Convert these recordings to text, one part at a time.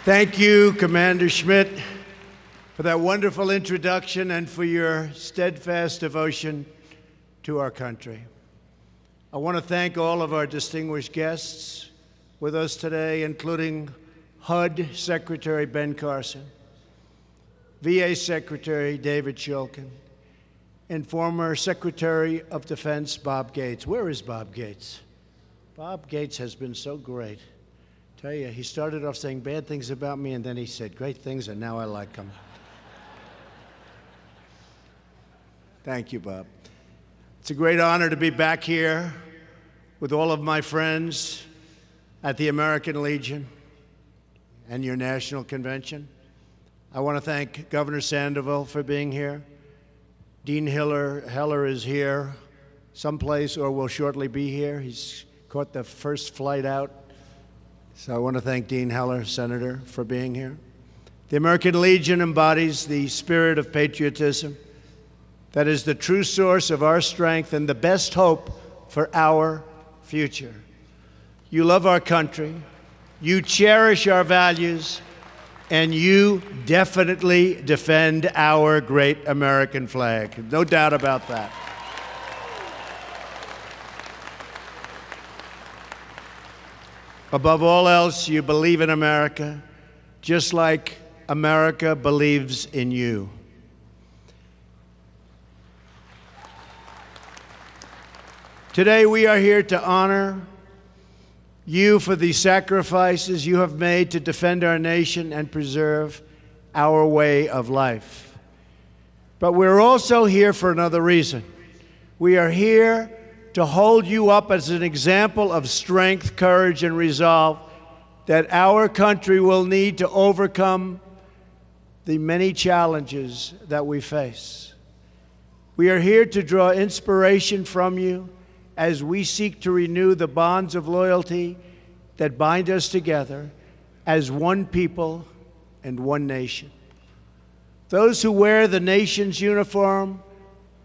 Thank you, Commander Schmidt, for that wonderful introduction and for your steadfast devotion to our country. I want to thank all of our distinguished guests with us today, including HUD Secretary Ben Carson, VA Secretary David Shulkin, and former Secretary of Defense Bob Gates. Where is Bob Gates? Bob Gates has been so great. Tell you, he started off saying bad things about me, and then he said great things, and now I like him. Thank you, Bob. It's a great honor to be back here with all of my friends at the American Legion and your national convention. I want to thank Governor Sandoval for being here. Dean Heller is here someplace or will shortly be here. He's caught the first flight out. So I want to thank Dean Heller, Senator, for being here. The American Legion embodies the spirit of patriotism that is the true source of our strength and the best hope for our future. You love our country, you cherish our values, and you definitely defend our great American flag. No doubt about that. Above all else, you believe in America, just like America believes in you. Today, we are here to honor you for the sacrifices you have made to defend our nation and preserve our way of life. But we're also here for another reason. We are here to hold you up as an example of strength, courage, and resolve that our country will need to overcome the many challenges that we face. We are here to draw inspiration from you as we seek to renew the bonds of loyalty that bind us together as one people and one nation. Those who wear the nation's uniform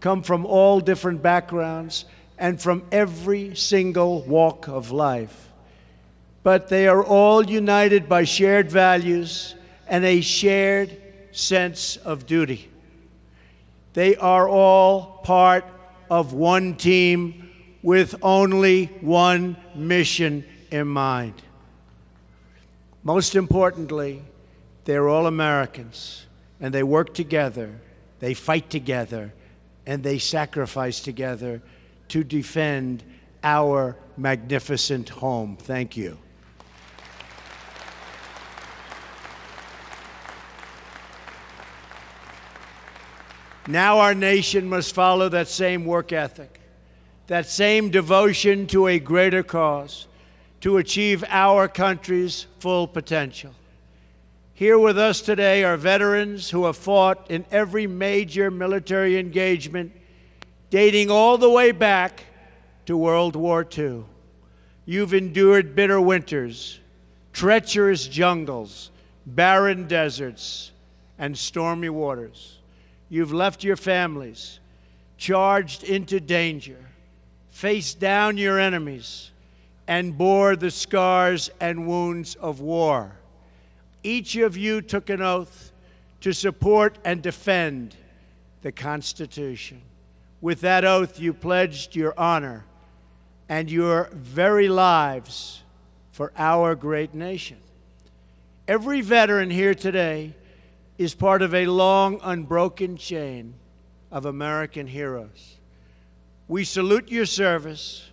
come from all different backgrounds and from every single walk of life. But they are all united by shared values and a shared sense of duty. They are all part of one team with only one mission in mind. Most importantly, they're all Americans, and they work together, they fight together, and they sacrifice together to defend our magnificent home. Thank you. Now our nation must follow that same work ethic, that same devotion to a greater cause, to achieve our country's full potential. Here with us today are veterans who have fought in every major military engagement dating all the way back to World War II. You've endured bitter winters, treacherous jungles, barren deserts, and stormy waters. You've left your families, charged into danger, faced down your enemies, and bore the scars and wounds of war. Each of you took an oath to support and defend the Constitution. With that oath, you pledged your honor and your very lives for our great nation. Every veteran here today is part of a long, unbroken chain of American heroes. We salute your service.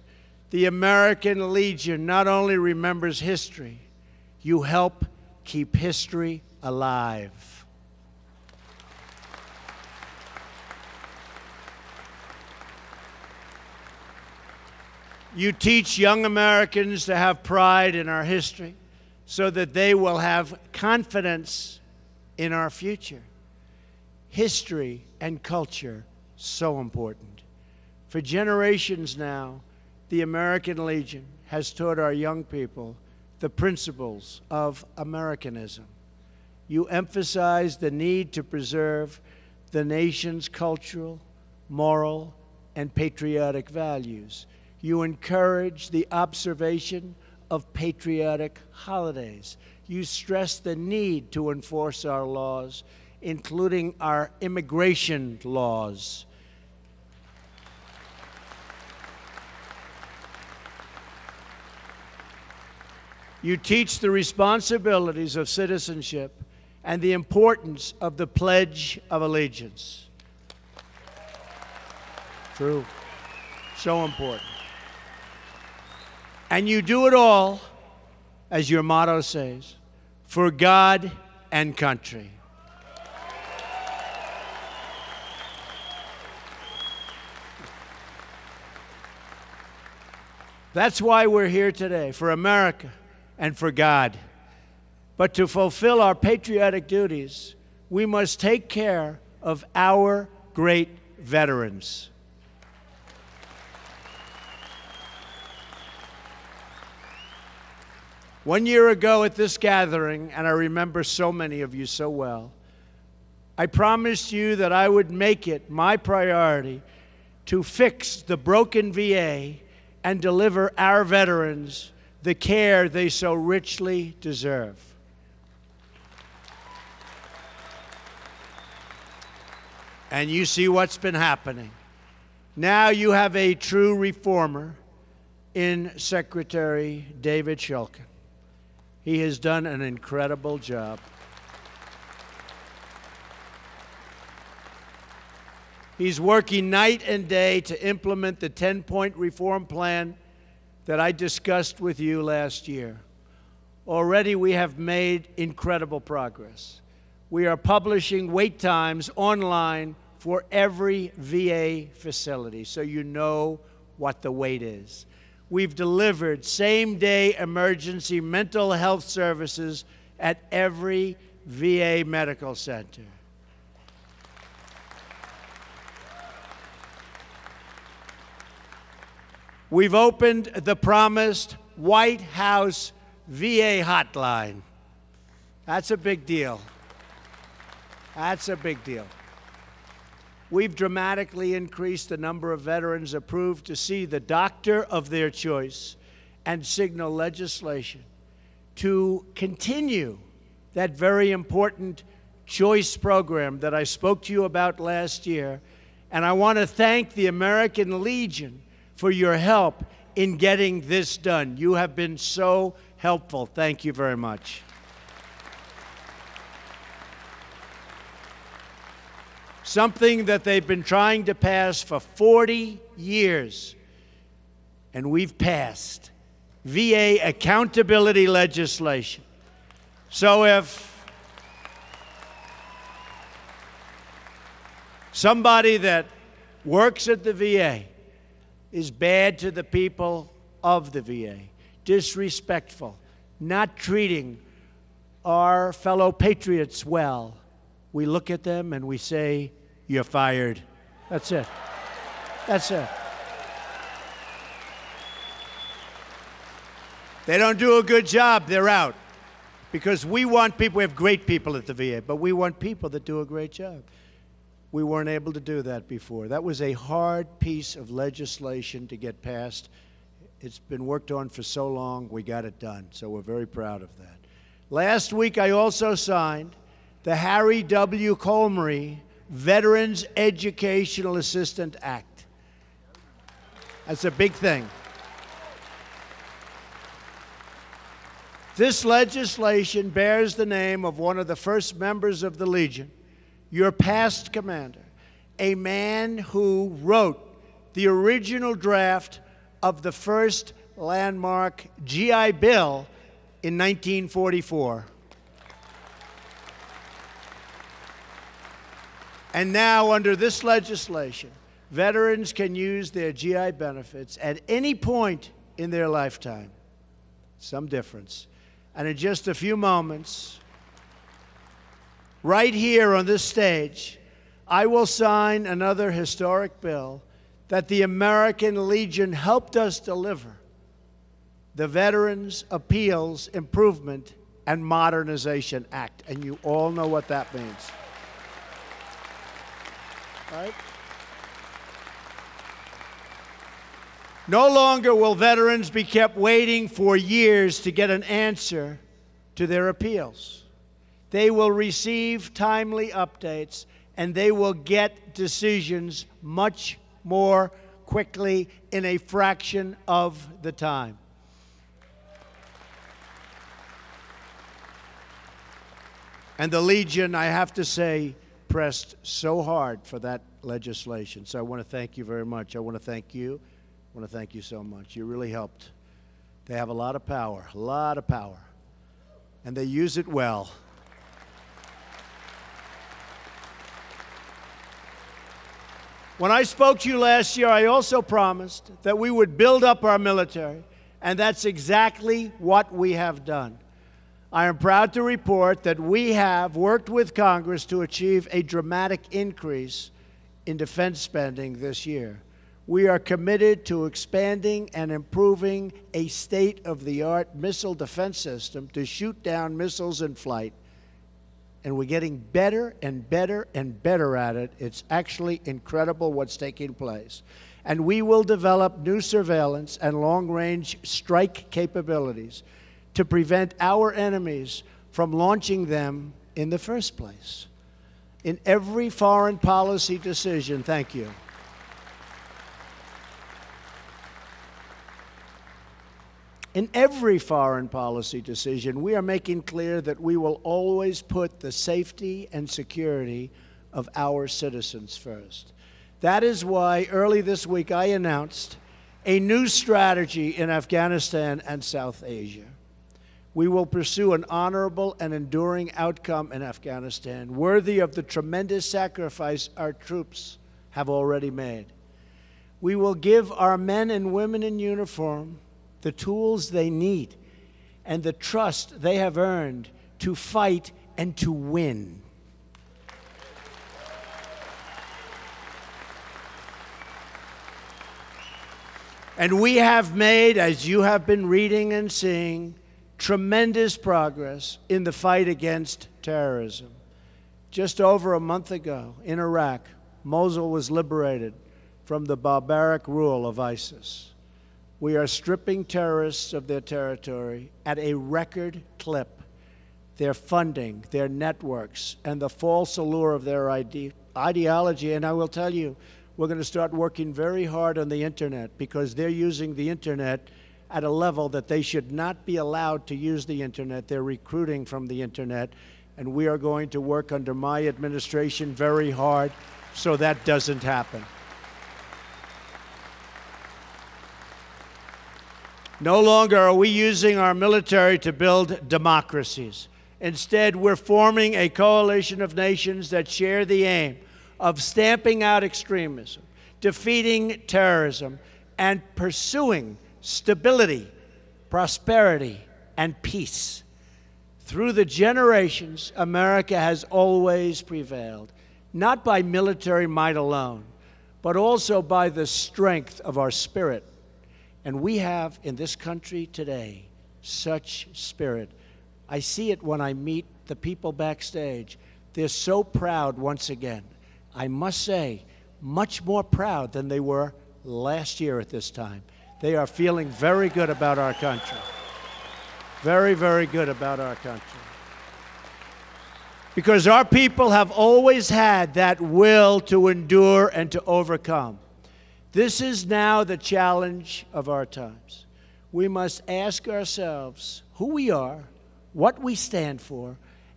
The American Legion not only remembers history, you help keep history alive. You teach young Americans to have pride in our history so that they will have confidence in our future. History and culture, so important. For generations now, the American Legion has taught our young people the principles of Americanism. You emphasize the need to preserve the nation's cultural, moral, and patriotic values. You encourage the observation of patriotic holidays. You stress the need to enforce our laws, including our immigration laws. You teach the responsibilities of citizenship and the importance of the Pledge of Allegiance. True. So important. And you do it all, as your motto says, for God and country. That's why we're here today, for America and for God. But to fulfill our patriotic duties, we must take care of our great veterans. One year ago at this gathering, and I remember so many of you so well, I promised you that I would make it my priority to fix the broken VA and deliver our veterans the care they so richly deserve. And you see what's been happening. Now you have a true reformer in Secretary David Shulkin. He has done an incredible job. He's working night and day to implement the 10-point reform plan that I discussed with you last year. Already we have made incredible progress. We are publishing wait times online for every VA facility, so you know what the wait is. We've delivered same-day emergency mental health services at every VA medical center. We've opened the promised White House VA hotline. That's a big deal. That's a big deal. We've dramatically increased the number of veterans approved to see the doctor of their choice and signal legislation to continue that very important choice program that I spoke to you about last year. And I want to thank the American Legion for your help in getting this done. You have been so helpful. Thank you very much. Something that they've been trying to pass for 40 years, and we've passed VA accountability legislation. So if somebody that works at the VA is bad to the people of the VA, disrespectful, not treating our fellow patriots well, we look at them and we say, "You're fired." That's it. That's it. They don't do a good job, they're out. Because we want people, we have great people at the VA, but we want people that do a great job. We weren't able to do that before. That was a hard piece of legislation to get passed. It's been worked on for so long, we got it done. So we're very proud of that. Last week, I also signed the Harry W. Comrie Veterans Educational Assistant Act. That's a big thing. This legislation bears the name of one of the first members of the Legion, your past commander, a man who wrote the original draft of the first landmark GI Bill in 1944. And now, under this legislation, veterans can use their GI benefits at any point in their lifetime. Some difference. And in just a few moments, right here on this stage, I will sign another historic bill that the American Legion helped us deliver, the Veterans Appeals Improvement and Modernization Act. And you all know what that means. Right? No longer will veterans be kept waiting for years to get an answer to their appeals. They will receive timely updates, and they will get decisions much more quickly in a fraction of the time. And the Legion, I have to say, pressed so hard for that legislation. So I want to thank you very much. I want to thank you. I want to thank you so much. You really helped. They have a lot of power, and they use it well. When I spoke to you last year, I also promised that we would build up our military, and that's exactly what we have done. I am proud to report that we have worked with Congress to achieve a dramatic increase in defense spending this year. We are committed to expanding and improving a state-of-the-art missile defense system to shoot down missiles in flight. And we're getting better and better and better at it. It's actually incredible what's taking place. And we will develop new surveillance and long-range strike capabilities to prevent our enemies from launching them in the first place. In every foreign policy decision, thank you. In every foreign policy decision, we are making clear that we will always put the safety and security of our citizens first. That is why early this week I announced a new strategy in Afghanistan and South Asia. We will pursue an honorable and enduring outcome in Afghanistan, worthy of the tremendous sacrifice our troops have already made. We will give our men and women in uniform the tools they need and the trust they have earned to fight and to win. And we have made, as you have been reading and seeing, tremendous progress in the fight against terrorism. Just over a month ago in Iraq, Mosul was liberated from the barbaric rule of ISIS. We are stripping terrorists of their territory at a record clip. Their funding, their networks, and the false allure of their ideology. And I will tell you, we're going to start working very hard on the internet because they're using the internet at a level that they should not be allowed to use the internet. They're recruiting from the internet, and we are going to work under my administration very hard so that doesn't happen. No longer are we using our military to build democracies. Instead, we're forming a coalition of nations that share the aim of stamping out extremism, defeating terrorism, and pursuing stability, prosperity, and peace. Through the generations, America has always prevailed, not by military might alone, but also by the strength of our spirit. And we have in this country today such spirit. I see it when I meet the people backstage. They're so proud once again. I must say, much more proud than they were last year at this time. They are feeling very good about our country. Very, very good about our country. Because our people have always had that will to endure and to overcome. This is now the challenge of our times. We must ask ourselves who we are, what we stand for,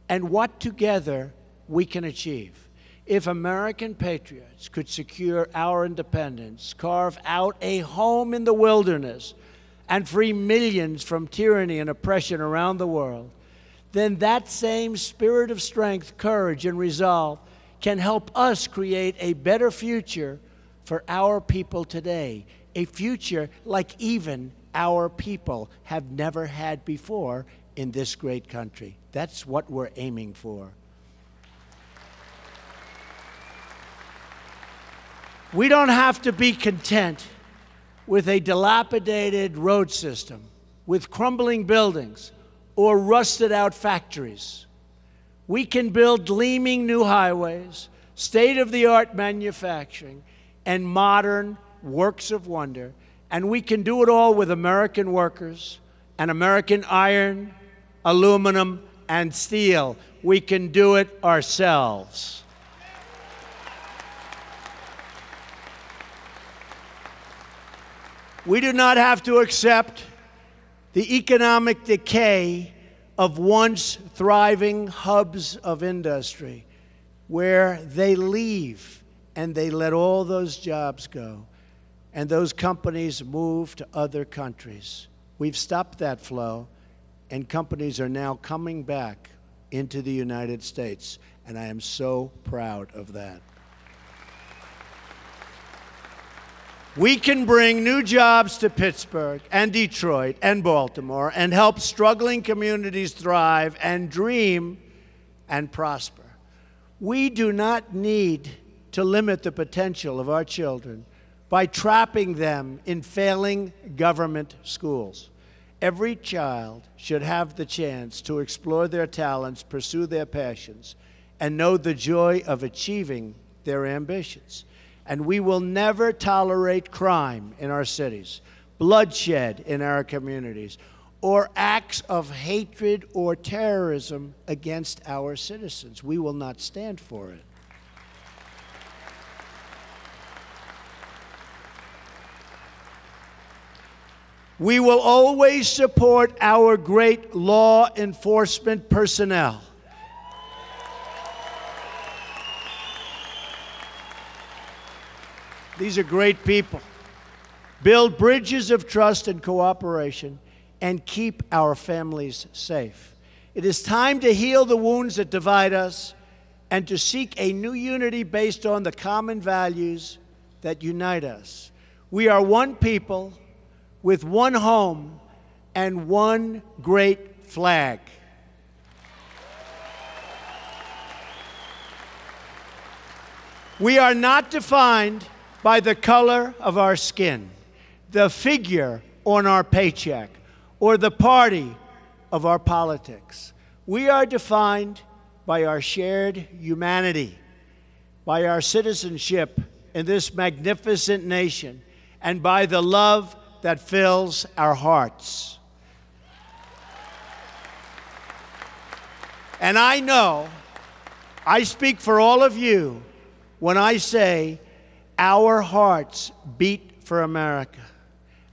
and what together we can achieve. If American patriots could secure our independence, carve out a home in the wilderness, and free millions from tyranny and oppression around the world, then that same spirit of strength, courage, and resolve can help us create a better future for our people today, a future like even our people have never had before in this great country. That's what we're aiming for. We don't have to be content with a dilapidated road system, with crumbling buildings, or rusted-out factories. We can build gleaming new highways, state-of-the-art manufacturing, and modern works of wonder, and we can do it all with American workers and American iron, aluminum, and steel. We can do it ourselves. We do not have to accept the economic decay of once thriving hubs of industry, where they leave and they let all those jobs go, and those companies move to other countries. We've stopped that flow, and companies are now coming back into the United States, and I am so proud of that. We can bring new jobs to Pittsburgh and Detroit and Baltimore and help struggling communities thrive and dream and prosper. We do not need to limit the potential of our children by trapping them in failing government schools. Every child should have the chance to explore their talents, pursue their passions, and know the joy of achieving their ambitions. And we will never tolerate crime in our cities, bloodshed in our communities, or acts of hatred or terrorism against our citizens. We will not stand for it. We will always support our great law enforcement personnel. These are great people. Build bridges of trust and cooperation and keep our families safe. It is time to heal the wounds that divide us and to seek a new unity based on the common values that unite us. We are one people with one home and one great flag. We are not defined by the color of our skin, the figure on our paycheck, or the party of our politics. We are defined by our shared humanity, by our citizenship in this magnificent nation, and by the love that fills our hearts. And I know, I speak for all of you when I say our hearts beat for America.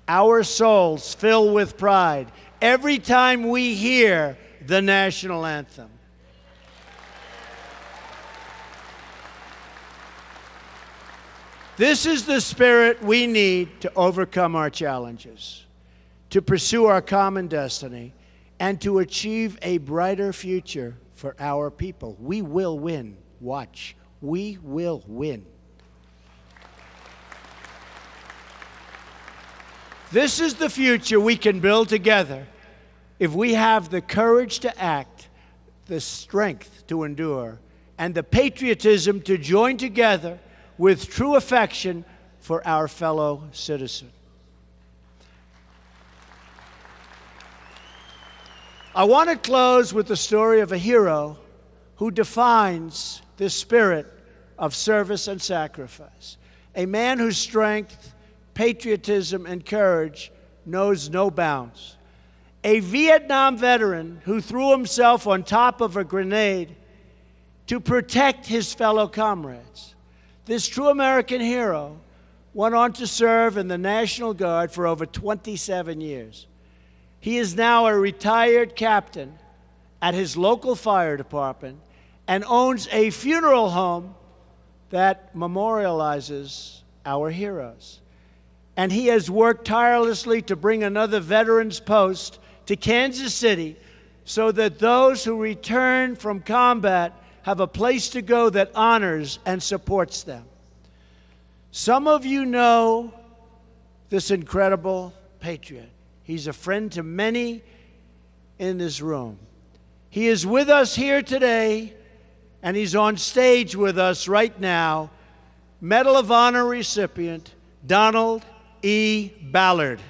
Our souls fill with pride every time we hear the national anthem. This is the spirit we need to overcome our challenges, to pursue our common destiny, and to achieve a brighter future for our people. We will win. Watch. We will win. This is the future we can build together if we have the courage to act, the strength to endure, and the patriotism to join together with true affection for our fellow citizen. I want to close with the story of a hero who defines the spirit of service and sacrifice, a man whose strength, patriotism, and courage knows no bounds. A Vietnam veteran who threw himself on top of a grenade to protect his fellow comrades. This true American hero went on to serve in the National Guard for over 27 years. He is now a retired captain at his local fire department and owns a funeral home that memorializes our heroes. And he has worked tirelessly to bring another veterans post to Kansas City so that those who return from combat have a place to go that honors and supports them. Some of you know this incredible patriot. He's a friend to many in this room. He is with us here today, and he's on stage with us right now. Medal of Honor recipient, Donald E. Ballard.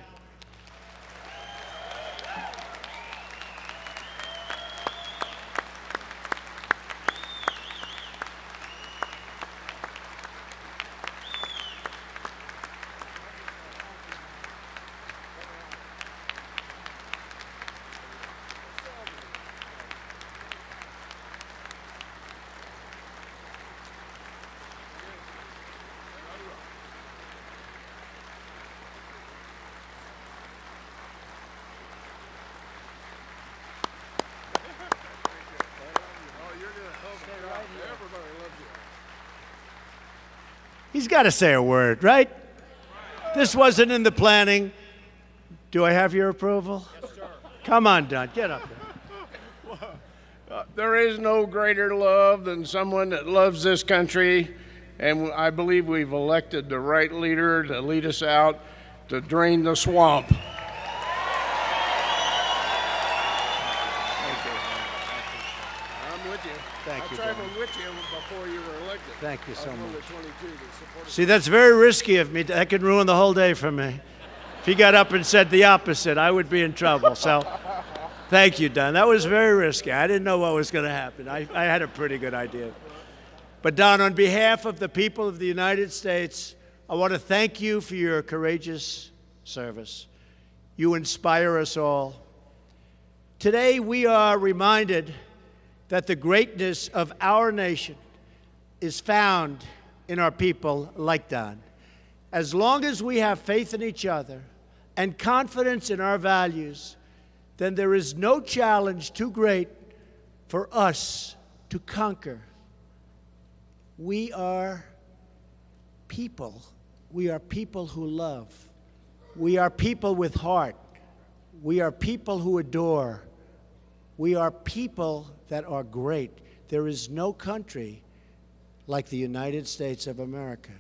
He's got to say a word, right? This wasn't in the planning. Do I have your approval? Yes, sir. Come on, Don, get up there. There is no greater love than someone that loves this country, and I believe we've elected the right leader to lead us out to drain the swamp. Thank you. I'm with you. Thank you, I traveled Don. with you before you were elected. Thank you so much. much. See, that's very risky of me. That could ruin the whole day for me. If he got up and said the opposite, I would be in trouble. So thank you, Don. That was very risky. I didn't know what was going to happen. I had a pretty good idea. But Don, on behalf of the people of the United States, I want to thank you for your courageous service. You inspire us all. Today, we are reminded that the greatness of our nation is found in our people like Don. As long as we have faith in each other and confidence in our values, then there is no challenge too great for us to conquer. We are people. We are people who love. We are people with heart. We are people who adore. We are people that are great. There is no country like the United States of America.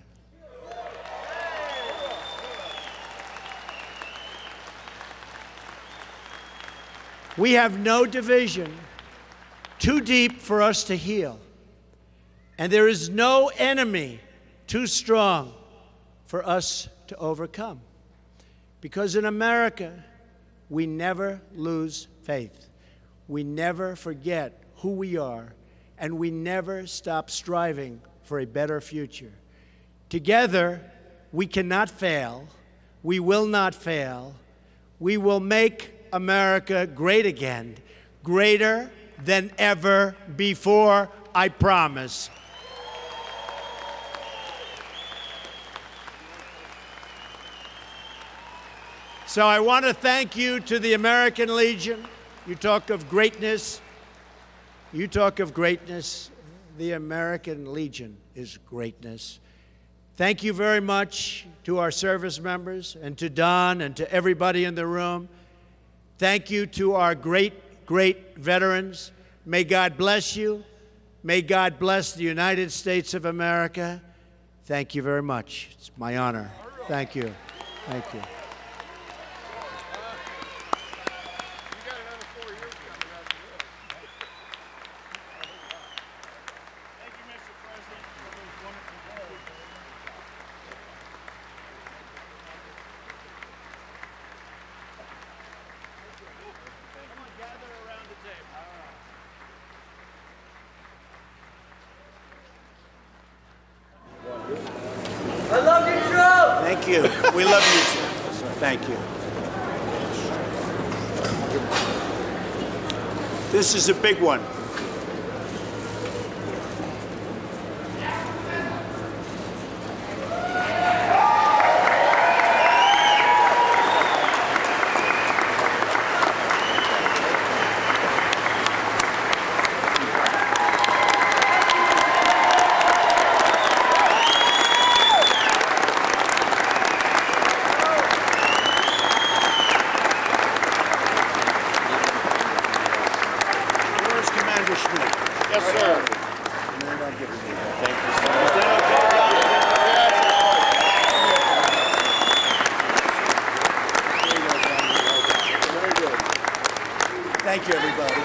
We have no division too deep for us to heal. And there is no enemy too strong for us to overcome. Because in America, we never lose faith. We never forget who we are, and we never stop striving for a better future. Together, we cannot fail. We will not fail. We will make America great again, greater than ever before, I promise. So I want to thank you to the American Legion. You talk of greatness. You talk of greatness. The American Legion is greatness. Thank you very much to our service members and to Don and to everybody in the room. Thank you to our great, great veterans. May God bless you. May God bless the United States of America. Thank you very much. It's my honor. Thank you. Thank you. I love you, Trump! Thank you. We love you too. Thank you. This is a big one. Yes, sir. Thank you, sir. Thank you, everybody.